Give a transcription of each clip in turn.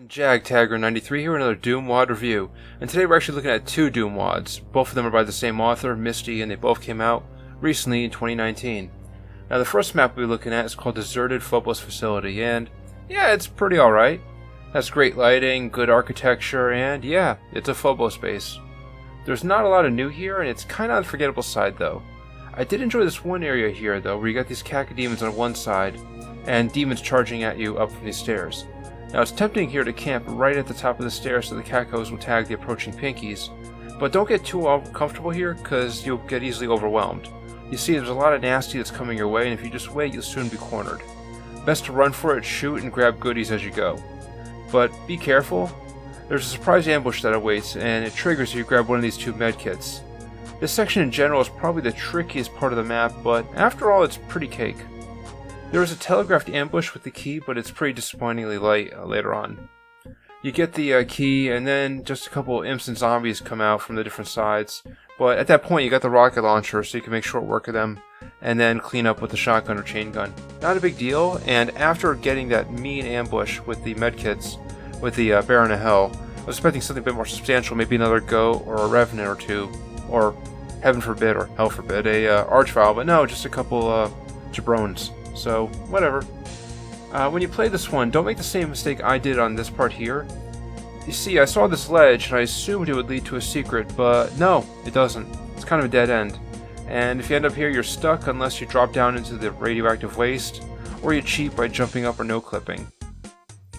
Jag Taggart 93 here with another Doom WOD review, and today we're actually looking at two Doom WODs. Both of them are by the same author, Misty, and they both came out recently in 2019. Now the first map we'll be looking at is called Deserted Phobos Facility, and yeah, it's pretty alright. Has great lighting, good architecture, and yeah, it's a Phobos base. There's not a lot of new here, and it's kinda on the forgettable side though. I did enjoy this one area here though, where you got these cacodemons on one side, and demons charging at you up from these stairs. Now it's tempting here to camp right at the top of the stairs so the cacos will tag the approaching pinkies, but don't get too comfortable here because you'll get easily overwhelmed. You see, there's a lot of nasty that's coming your way, and if you just wait, you'll soon be cornered. Best to run for it, shoot, and grab goodies as you go. But be careful, there's a surprise ambush that awaits, and it triggers if you grab one of these two medkits. This section in general is probably the trickiest part of the map, but after all, it's pretty cake. There is a telegraphed ambush with the key, but it's pretty disappointingly light later on. You get the key, and then just a couple of imps and zombies come out from the different sides. But at that point, you got the rocket launcher, so you can make short work of them, and then clean up with the shotgun or chain gun. Not a big deal, and after getting that mean ambush with the medkits, with the Baron of Hell, I was expecting something a bit more substantial, maybe another goat or a revenant or two, or heaven forbid or hell forbid, a archvile, but no, just a couple jabrones. So, whatever. When you play this one, don't make the same mistake I did on this part here. You see, I saw this ledge, and I assumed it would lead to a secret, but no, it doesn't. It's kind of a dead end. And if you end up here, you're stuck unless you drop down into the radioactive waste, or you cheat by jumping up or no-clipping.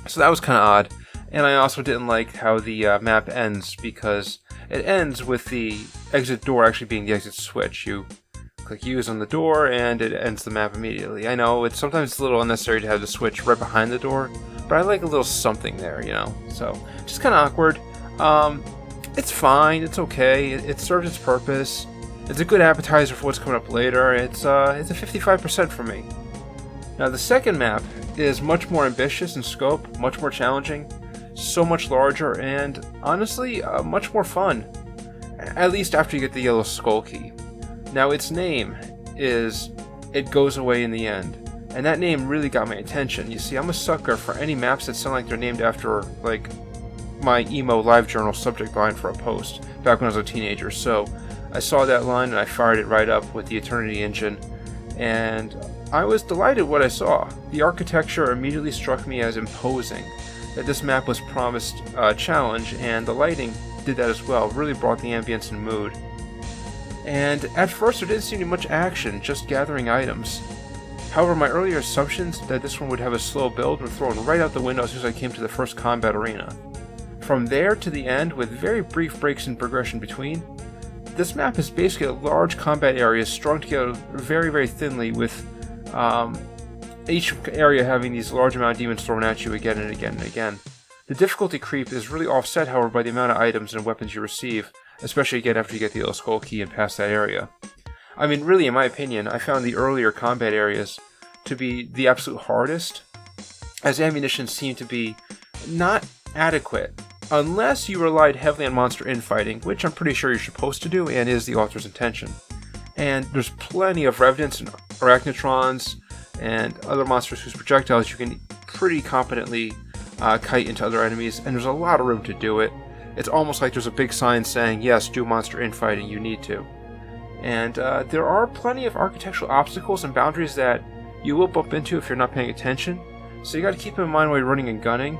So that was kind of odd, and I also didn't like how the map ends, because it ends with the exit door actually being the exit switch. You click use on the door and it ends the map immediately. I know sometimes it's a little unnecessary to have the switch right behind the door, but I like a little something there, you know. So just kind of awkward. It's fine. It's okay. It serves its purpose. It's a good appetizer for what's coming up later. It's a 55% for me. Now the second map is much more ambitious in scope, much more challenging, so much larger, and honestly much more fun. At least after you get the yellow skull key. Now its name is It Goes Away in the End, and that name really got my attention. You see, I'm a sucker for any maps that sound like they're named after, like, my emo LiveJournal subject line for a post, back when I was a teenager. So I saw that line and I fired it right up with the Eternity engine, and I was delighted what I saw. The architecture immediately struck me as imposing, that this map was promised a challenge, and the lighting did that as well, really brought the ambience and mood. And at first there didn't seem to be much action, just gathering items. However, my earlier assumptions that this one would have a slow build were thrown right out the window as soon as I came to the first combat arena. From there to the end, with very brief breaks in progression between, this map is basically a large combat area strung together very, very thinly, with each area having these large amount of demons thrown at you again and again and again. The difficulty creep is really offset, however, by the amount of items and weapons you receive, especially again after you get the yellow skull key and pass that area. I mean, really, in my opinion, I found the earlier combat areas to be the absolute hardest, as ammunition seemed to be not adequate, unless you relied heavily on monster infighting, which I'm pretty sure you're supposed to do, and is the author's intention. And there's plenty of revenants and arachnotrons and other monsters whose projectiles you can pretty competently kite into other enemies, and there's a lot of room to do it. It's almost like there's a big sign saying, yes, do monster infighting, you need to. And there are plenty of architectural obstacles and boundaries that you will bump into if you're not paying attention, so you gotta keep them in mind while you're running and gunning.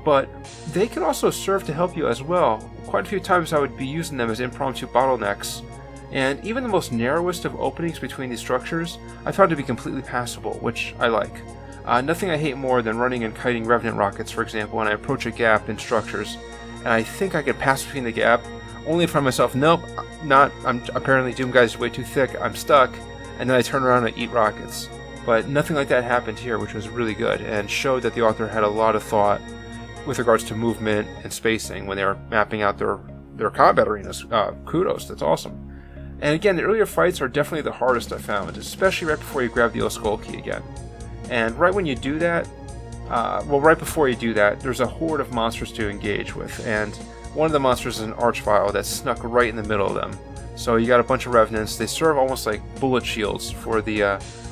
But they can also serve to help you as well. Quite a few times I would be using them as impromptu bottlenecks, and even the most narrowest of openings between these structures I found to be completely passable, which I like. Nothing I hate more than running and kiting revenant rockets, for example, when I approach a gap in structures, and I think I could pass between the gap, only to find myself, nope, I'm apparently Doom Guy's way too thick, I'm stuck, and then I turn around and eat rockets. But nothing like that happened here, which was really good, and showed that the author had a lot of thought with regards to movement and spacing when they were mapping out their combat arenas. Kudos, that's awesome. And again, the earlier fights are definitely the hardest I found, especially right before you grab the yellow skull key again. And right when you do that, right before you do that, there's a horde of monsters to engage with, and one of the monsters is an archvile that's snuck right in the middle of them. So you got a bunch of revenants. They serve almost like bullet shields for the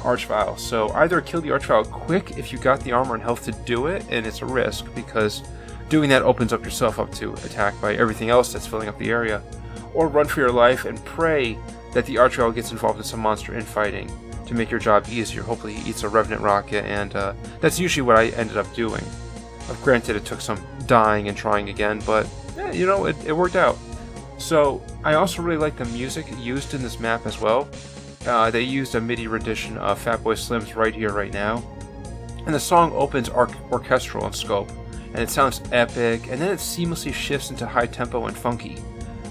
archvile. So either kill the archvile quick if you got the armor and health to do it, and it's a risk because Doing that opens up yourself up to attack by everything else that's filling up the area. Or run for your life and pray that the Archvile gets involved in some monster infighting to make your job easier. Hopefully he eats a Revenant rocket, and that's usually what I ended up doing. Granted, it took some dying and trying again, but you know, it worked out. So I also really like the music used in this map as well. They used a MIDI rendition of Fatboy Slim's Right Here, Right Now. And the song opens orchestral in scope, and it sounds epic, and then it seamlessly shifts into high tempo and funky,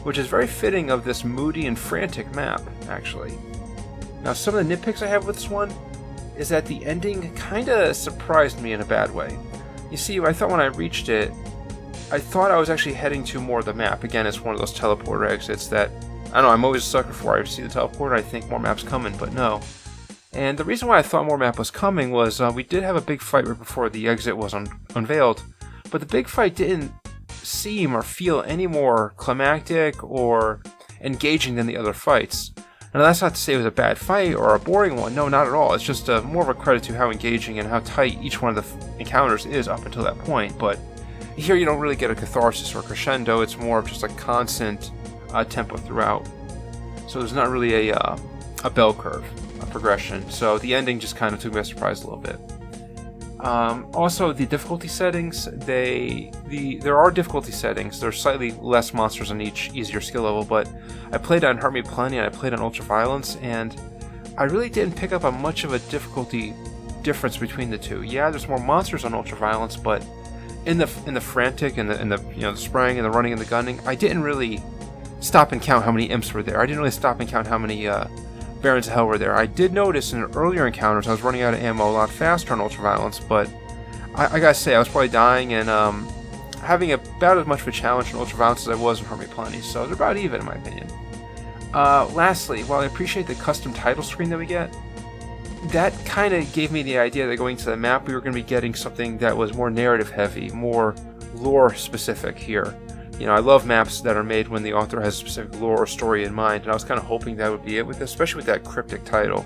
which is very fitting of this moody and frantic map, actually. Now, some of the nitpicks I have with this one is that the ending kinda surprised me in a bad way. You see, I thought when I reached it, I thought I was actually heading to more of the map. Again, it's one of those teleporter exits that, I don't know, I'm always a sucker for. I see the teleporter, I think more map's coming, but no. And the reason why I thought more map was coming was we did have a big fight right before the exit was unveiled, but the big fight didn't seem or feel any more climactic or engaging than the other fights. Now, that's not to say it was a bad fight or a boring one. No, not at all. It's just more of a credit to how engaging and how tight each one of the encounters is up until that point. But here you don't really get a catharsis or crescendo. It's more of just a constant tempo throughout. So there's not really a bell curve, a progression. So the ending just kind of took me by surprise a little bit. Also, the difficulty settings, there are difficulty settings. There's slightly less monsters on each easier skill level, but I played on Hurt Me Plenty and I played on Ultraviolence, and I really didn't pick up on much of a difficulty difference between the two. Yeah, there's more monsters on Ultraviolence, but in the frantic and the spraying and the running and the gunning, I didn't really stop and count how many imps were there. I didn't really stop and count how many Barons of Hell were there. I did notice in earlier encounters I was running out of ammo a lot faster on Ultraviolence, but I gotta say, I was probably dying and having about as much of a challenge in Ultraviolence as I was in Hurt Me Plenty, so they're about even in my opinion. Lastly, while I appreciate the custom title screen that we get, that kind of gave me the idea that going to the map we were going to be getting something that was more narrative heavy, more lore specific here. You know, I love maps that are made when the author has a specific lore or story in mind, and I was kind of hoping that would be it with this, especially with that cryptic title.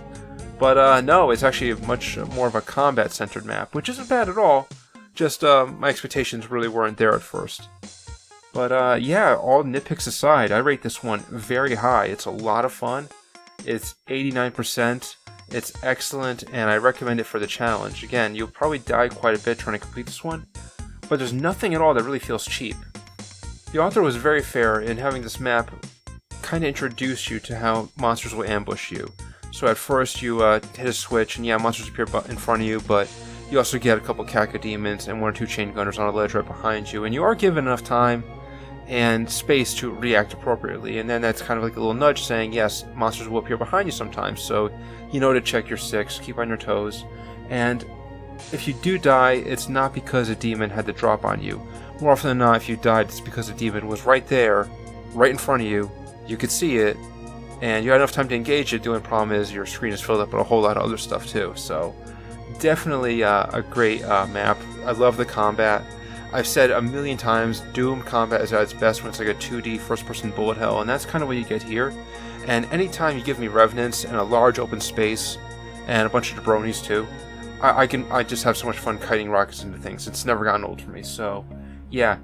But no, it's actually much more of a combat-centered map, which isn't bad at all, just my expectations really weren't there at first. But yeah, all nitpicks aside, I rate this one very high. It's a lot of fun. It's 89%. It's excellent, and I recommend it for the challenge. Again, you'll probably die quite a bit trying to complete this one, but there's nothing at all that really feels cheap. The author was very fair in having this map kind of introduce you to how monsters will ambush you. So at first you hit a switch, and yeah, monsters appear in front of you, but you also get a couple Cacodemons and 1 or 2 Chain Gunners on a ledge right behind you, and you are given enough time and space to react appropriately. And then that's kind of like a little nudge saying, yes, monsters will appear behind you sometimes, so you know to check your 6, keep on your toes. And if you do die, it's not because a demon had the drop on you. More often than not, if you died, it's because a demon was right there, right in front of you, you could see it, and you had enough time to engage it. The only problem is your screen is filled up with a whole lot of other stuff too. So definitely a great map. I love the combat. I've said a million times, Doom combat is at its best when it's like a 2D first-person bullet hell, and that's kind of what you get here. And anytime you give me Revenants and a large open space, and a bunch of jabronis too, I just have so much fun kiting rockets into things. It's never gotten old for me. So yeah,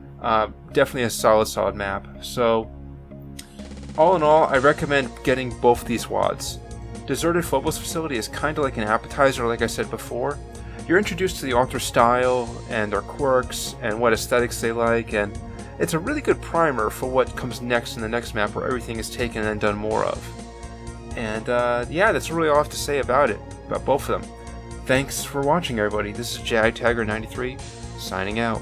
definitely a solid map. So all in all, I recommend getting both these WADs. Deserted Phobos Facility is kind of like an appetizer, like I said before. You're introduced to the author's style and their quirks and what aesthetics they like, and it's a really good primer for what comes next in the next map, where everything is taken and done more of. And yeah, that's really all I have to say about both of them. Thanks for watching, everybody. This is Jag Taggart 93, signing out.